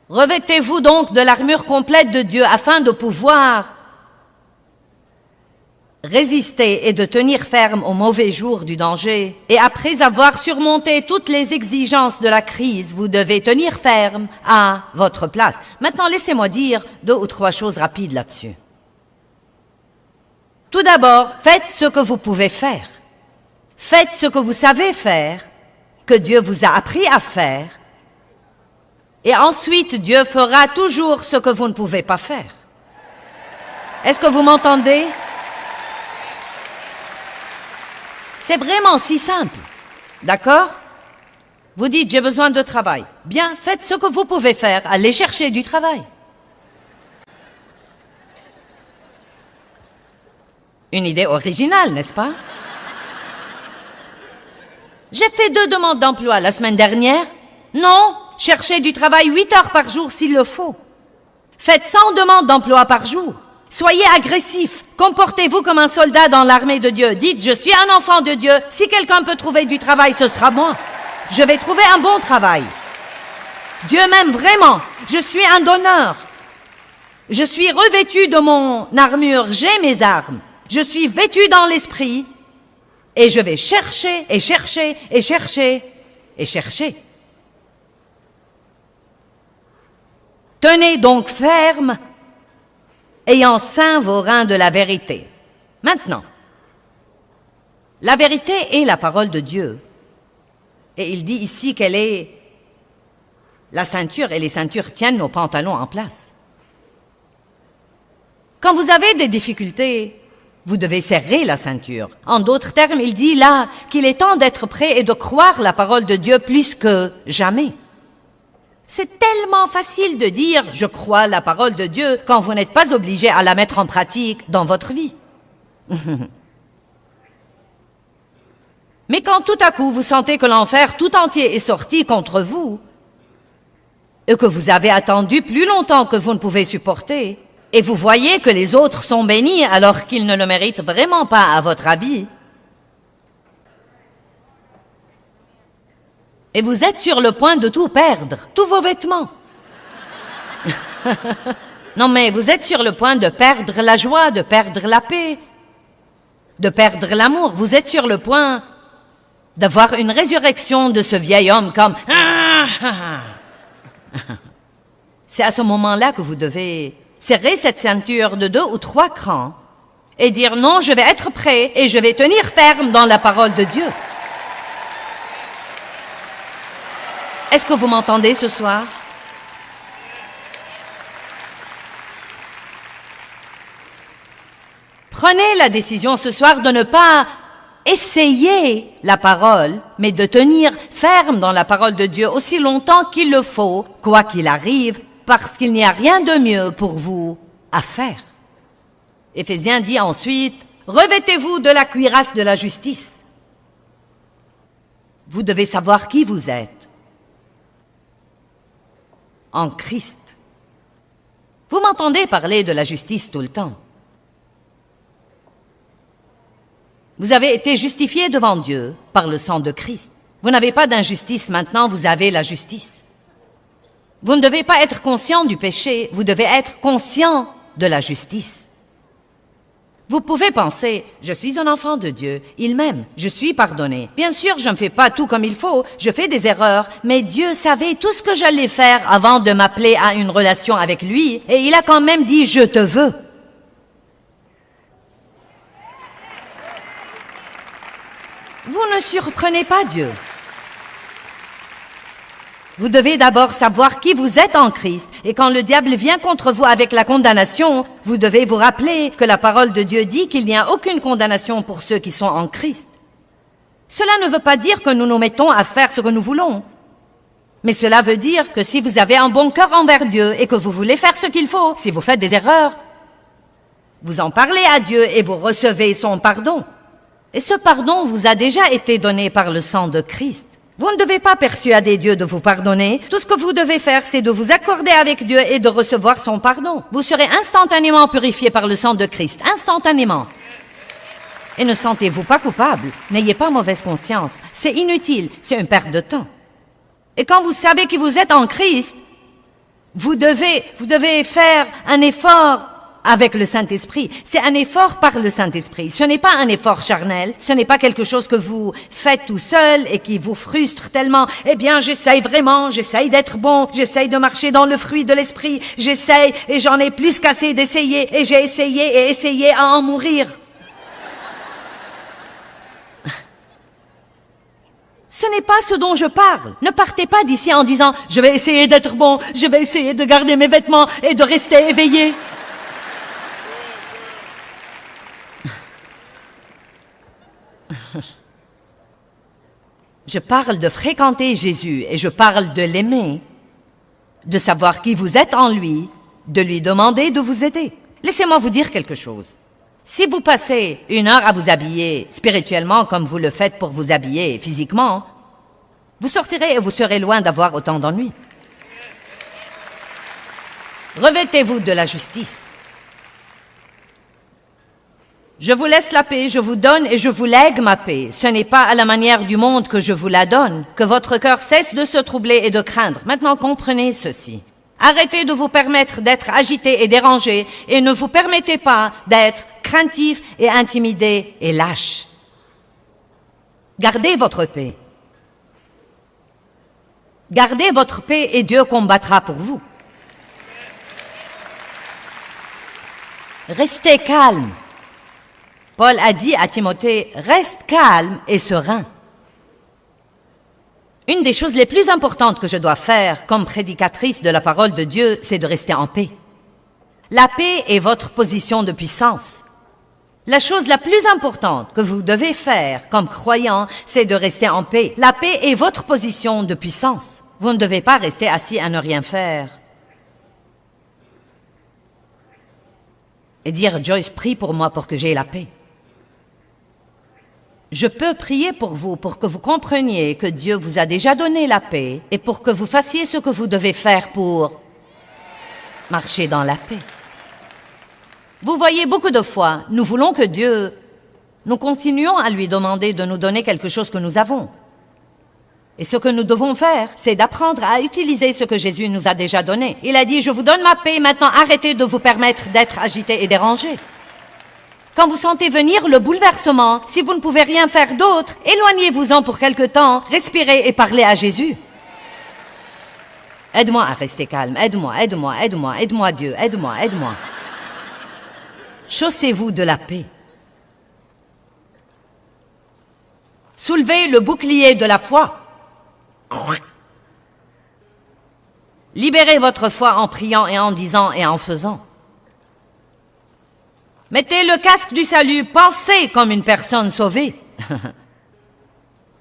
Revêtez-vous donc de l'armure complète de Dieu afin de pouvoir résister et de tenir ferme au mauvais jour du danger. Et après avoir surmonté toutes les exigences de la crise, vous devez tenir ferme à votre place. Maintenant, laissez-moi dire 2 ou 3 choses rapides là-dessus. Tout d'abord, faites ce que vous pouvez faire. Faites ce que vous savez faire, que Dieu vous a appris à faire. Et ensuite, Dieu fera toujours ce que vous ne pouvez pas faire. Est-ce que vous m'entendez? C'est vraiment si simple. D'accord? Vous dites, j'ai besoin de travail. Bien, faites ce que vous pouvez faire. Allez chercher du travail. Une idée originale, n'est-ce pas? J'ai fait 2 demandes d'emploi la semaine dernière. Non, cherchez du travail 8 heures par jour s'il le faut. Faites 100 demandes d'emploi par jour. Soyez agressif. Comportez-vous comme un soldat dans l'armée de Dieu. Dites, je suis un enfant de Dieu. Si quelqu'un peut trouver du travail, ce sera moi. Je vais trouver un bon travail. Dieu m'aime vraiment. Je suis un donneur. Je suis revêtu de mon armure. J'ai mes armes. Je suis vêtu dans l'esprit. Et je vais chercher et chercher et chercher et chercher. Tenez donc ferme, ayant ceint vos reins de la vérité. Maintenant, la vérité est la parole de Dieu. Et il dit ici qu'elle est la ceinture, et les ceintures tiennent nos pantalons en place. Quand vous avez des difficultés, vous devez serrer la ceinture. En d'autres termes, il dit là qu'il est temps d'être prêt et de croire la parole de Dieu plus que jamais. C'est tellement facile de dire « je crois la parole de Dieu » quand vous n'êtes pas obligé à la mettre en pratique dans votre vie. Mais quand tout à coup vous sentez que l'enfer tout entier est sorti contre vous et que vous avez attendu plus longtemps que vous ne pouvez supporter et vous voyez que les autres sont bénis alors qu'ils ne le méritent vraiment pas à votre avis, et vous êtes sur le point de tout perdre, tous vos vêtements. Non, mais vous êtes sur le point de perdre la joie, de perdre la paix, de perdre l'amour. Vous êtes sur le point d'avoir une résurrection de ce vieil homme comme... C'est à ce moment-là que vous devez serrer cette ceinture de 2 ou 3 crans et dire non, je vais être prêt et je vais tenir ferme dans la parole de Dieu. Est-ce que vous m'entendez ce soir? Prenez la décision ce soir de ne pas essayer la parole, mais de tenir ferme dans la parole de Dieu aussi longtemps qu'il le faut, quoi qu'il arrive, parce qu'il n'y a rien de mieux pour vous à faire. Éphésiens dit ensuite, revêtez-vous de la cuirasse de la justice. Vous devez savoir qui vous êtes. En Christ. Vous m'entendez parler de la justice tout le temps. Vous avez été justifiés devant Dieu par le sang de Christ. Vous n'avez pas d'injustice maintenant, vous avez la justice. Vous ne devez pas être conscient du péché, vous devez être conscient de la justice. Vous pouvez penser, je suis un enfant de Dieu, il m'aime, je suis pardonné. Bien sûr, je ne fais pas tout comme il faut, je fais des erreurs, mais Dieu savait tout ce que j'allais faire avant de m'appeler à une relation avec lui, et il a quand même dit « je te veux ». Vous ne surprenez pas Dieu. Vous devez d'abord savoir qui vous êtes en Christ, et quand le diable vient contre vous avec la condamnation, vous devez vous rappeler que la parole de Dieu dit qu'il n'y a aucune condamnation pour ceux qui sont en Christ. Cela ne veut pas dire que nous nous mettons à faire ce que nous voulons, mais cela veut dire que si vous avez un bon cœur envers Dieu et que vous voulez faire ce qu'il faut, si vous faites des erreurs, vous en parlez à Dieu et vous recevez son pardon. Et ce pardon vous a déjà été donné par le sang de Christ. Vous ne devez pas persuader Dieu de vous pardonner. Tout ce que vous devez faire, c'est de vous accorder avec Dieu et de recevoir son pardon. Vous serez instantanément purifié par le sang de Christ, instantanément. Et ne sentez-vous pas coupable. N'ayez pas mauvaise conscience. C'est inutile, c'est une perte de temps. Et quand vous savez que vous êtes en Christ, vous devez faire un effort avec le Saint-Esprit. C'est un effort par le Saint-Esprit. Ce n'est pas un effort charnel. Ce n'est pas quelque chose que vous faites tout seul et qui vous frustre tellement. Eh bien, j'essaye vraiment, j'essaye d'être bon, j'essaye de marcher dans le fruit de l'Esprit, j'essaye et j'en ai plus qu'assez d'essayer et j'ai essayé et essayé à en mourir. Ce n'est pas ce dont je parle. Ne partez pas d'ici en disant « Je vais essayer d'être bon, je vais essayer de garder mes vêtements et de rester éveillé. » Je parle de fréquenter Jésus et je parle de l'aimer, de savoir qui vous êtes en lui, de lui demander de vous aider. Laissez-moi vous dire quelque chose. Si vous passez 1 heure à vous habiller spirituellement comme vous le faites pour vous habiller physiquement, vous sortirez et vous serez loin d'avoir autant d'ennuis. Revêtez-vous de la justice. Je vous laisse la paix, je vous donne et je vous lègue ma paix. Ce n'est pas à la manière du monde que je vous la donne, que votre cœur cesse de se troubler et de craindre. Maintenant, comprenez ceci. Arrêtez de vous permettre d'être agité et dérangé et ne vous permettez pas d'être craintif et intimidé et lâche. Gardez votre paix. Gardez votre paix et Dieu combattra pour vous. Restez calme. Paul a dit à Timothée, reste calme et serein. Une des choses les plus importantes que je dois faire comme prédicatrice de la parole de Dieu, c'est de rester en paix. La paix est votre position de puissance. La chose la plus importante que vous devez faire comme croyant, c'est de rester en paix. La paix est votre position de puissance. Vous ne devez pas rester assis à ne rien faire. Et dire, Joyce, prie pour moi pour que j'aie la paix. Je peux prier pour vous pour que vous compreniez que Dieu vous a déjà donné la paix et pour que vous fassiez ce que vous devez faire pour marcher dans la paix. Vous voyez, beaucoup de fois, nous voulons que Dieu, nous continuons à lui demander de nous donner quelque chose que nous avons. Et ce que nous devons faire, c'est d'apprendre à utiliser ce que Jésus nous a déjà donné. Il a dit, je vous donne ma paix, maintenant arrêtez de vous permettre d'être agité et dérangé. Quand vous sentez venir le bouleversement, si vous ne pouvez rien faire d'autre, éloignez-vous-en pour quelque temps, respirez et parlez à Jésus. Aide-moi à rester calme, aide-moi, aide-moi, aide-moi, aide-moi Dieu, aide-moi, aide-moi. Chaussez-vous de la paix. Soulevez le bouclier de la foi. Libérez votre foi en priant et en disant et en faisant. Mettez le casque du salut, pensez comme une personne sauvée.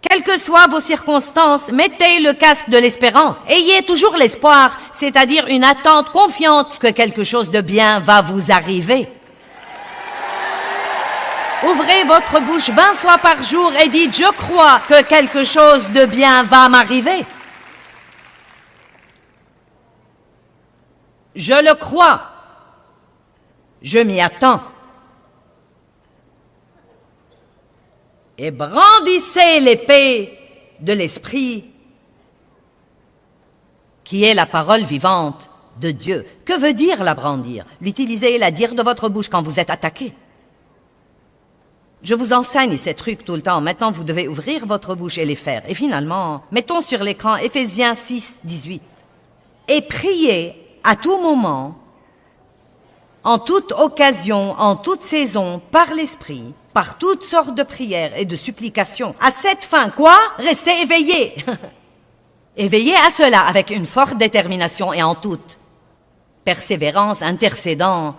Quelles que soient vos circonstances, mettez le casque de l'espérance. Ayez toujours l'espoir, c'est-à-dire une attente confiante que quelque chose de bien va vous arriver. Ouvrez votre bouche 20 fois par jour et dites « Je crois que quelque chose de bien va m'arriver. » Je le crois. Je m'y attends. Et brandissez l'épée de l'Esprit, qui est la parole vivante de Dieu. Que veut dire la brandir? L'utiliser et la dire de votre bouche quand vous êtes attaqué. Je vous enseigne ces trucs tout le temps. Maintenant, vous devez ouvrir votre bouche et les faire. Et finalement, mettons sur l'écran Éphésiens 6, 18. Et priez à tout moment, en toute occasion, en toute saison, par l'Esprit, par toutes sortes de prières et de supplications. À cette fin, quoi? Restez éveillés. Éveillés à cela avec une forte détermination et en toute persévérance, intercédant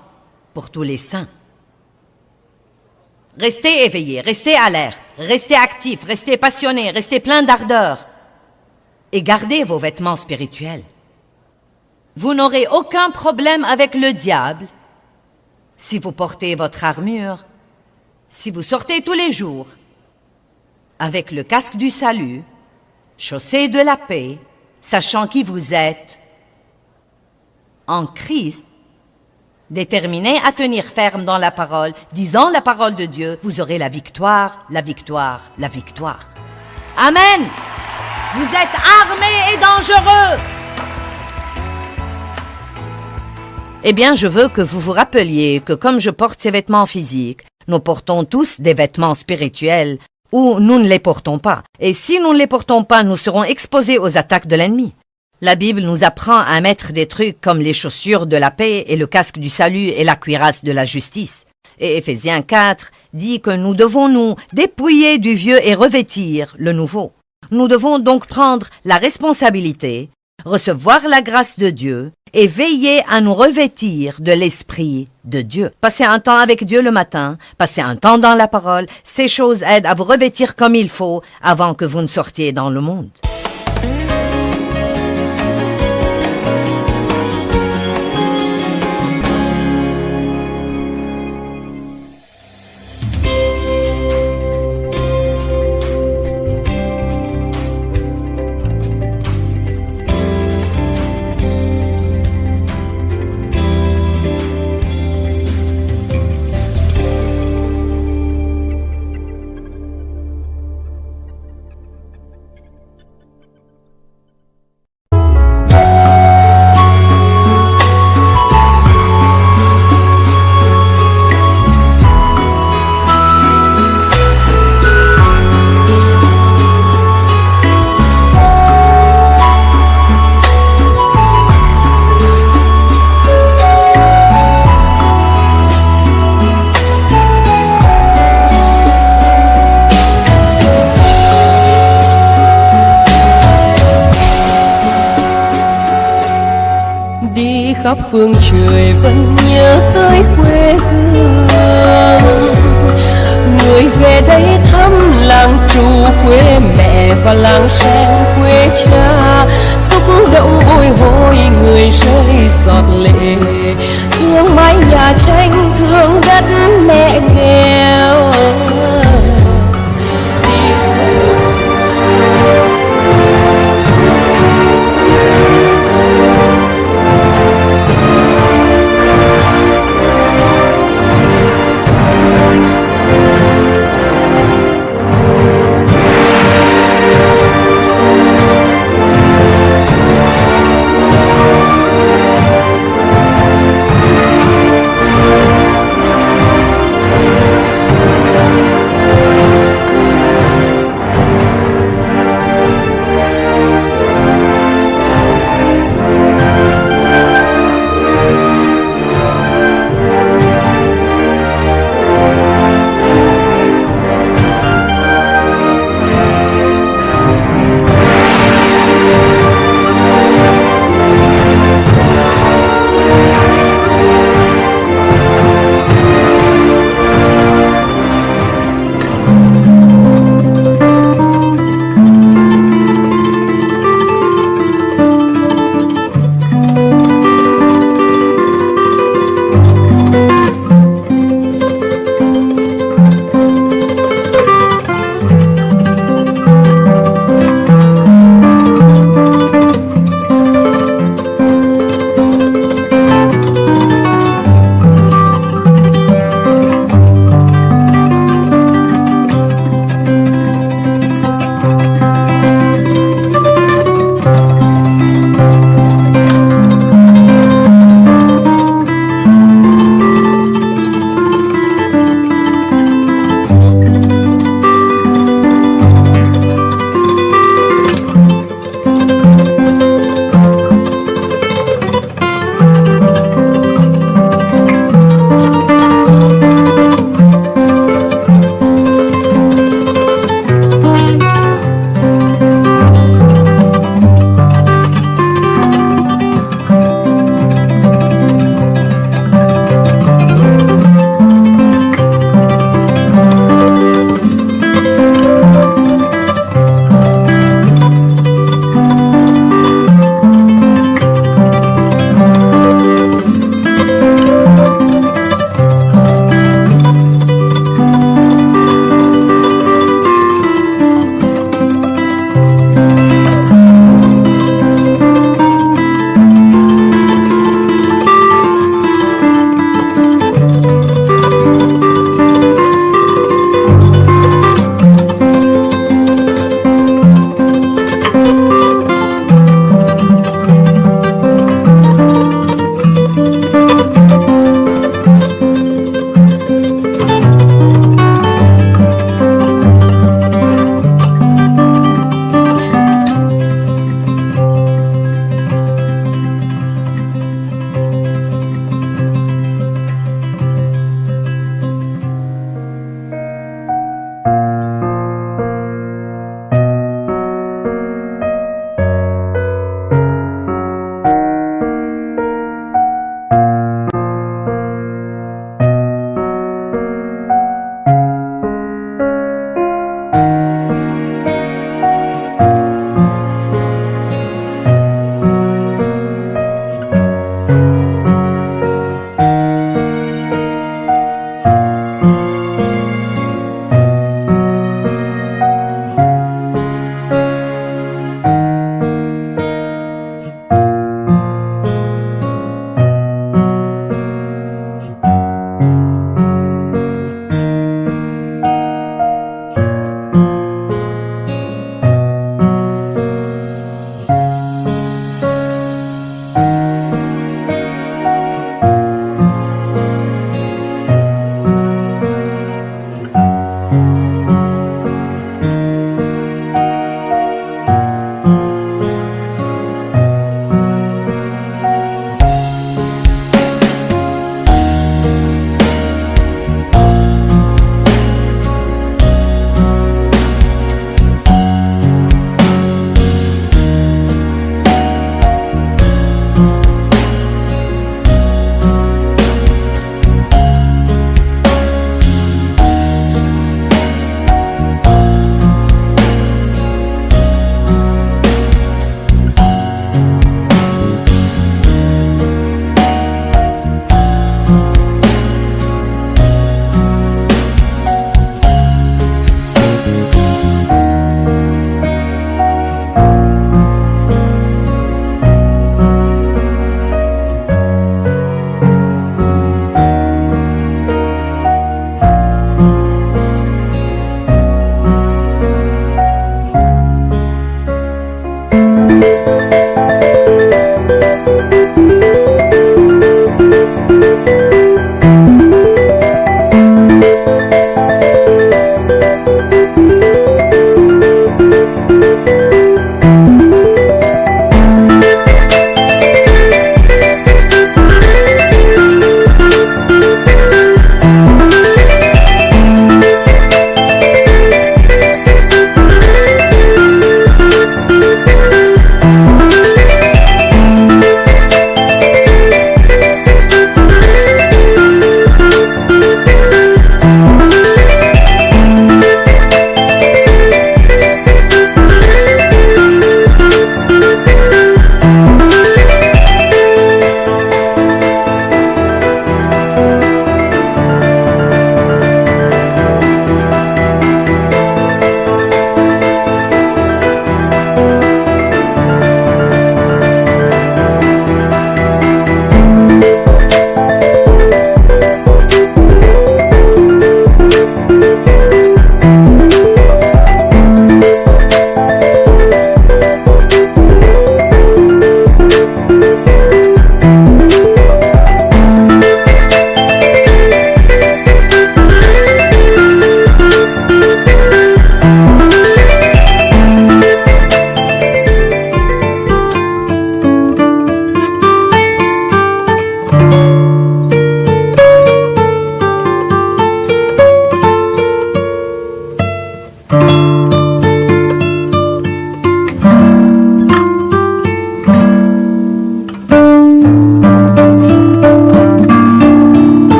pour tous les saints. Restez éveillés, restez alertes, restez actifs, restez passionnés, restez pleins d'ardeur et gardez vos vêtements spirituels. Vous n'aurez aucun problème avec le diable si vous portez votre armure, si vous sortez tous les jours avec le casque du salut, chaussés de la paix, sachant qui vous êtes en Christ, déterminés à tenir ferme dans la parole, disant la parole de Dieu, vous aurez la victoire, la victoire, la victoire. Amen! Vous êtes armés et dangereux! Eh bien, je veux que vous vous rappeliez que comme je porte ces vêtements physiques, nous portons tous des vêtements spirituels ou nous ne les portons pas. Et si nous ne les portons pas, nous serons exposés aux attaques de l'ennemi. La Bible nous apprend à mettre des trucs comme les chaussures de la paix et le casque du salut et la cuirasse de la justice. Et Éphésiens 4 dit que nous devons nous dépouiller du vieux et revêtir le nouveau. Nous devons donc prendre la responsabilité, recevoir la grâce de Dieu et veiller à nous revêtir de l'Esprit de Dieu. Passez un temps avec Dieu le matin, passez un temps dans la parole, ces choses aident à vous revêtir comme il faut avant que vous ne sortiez dans le monde. khắp phương trời vẫn nhớ tới quê hương. Người về đây thăm làng trù quê mẹ và làng sen quê cha, xúc động bồi hồi người rơi giọt lệ, thương mái nhà tranh thương đất mẹ nghèo.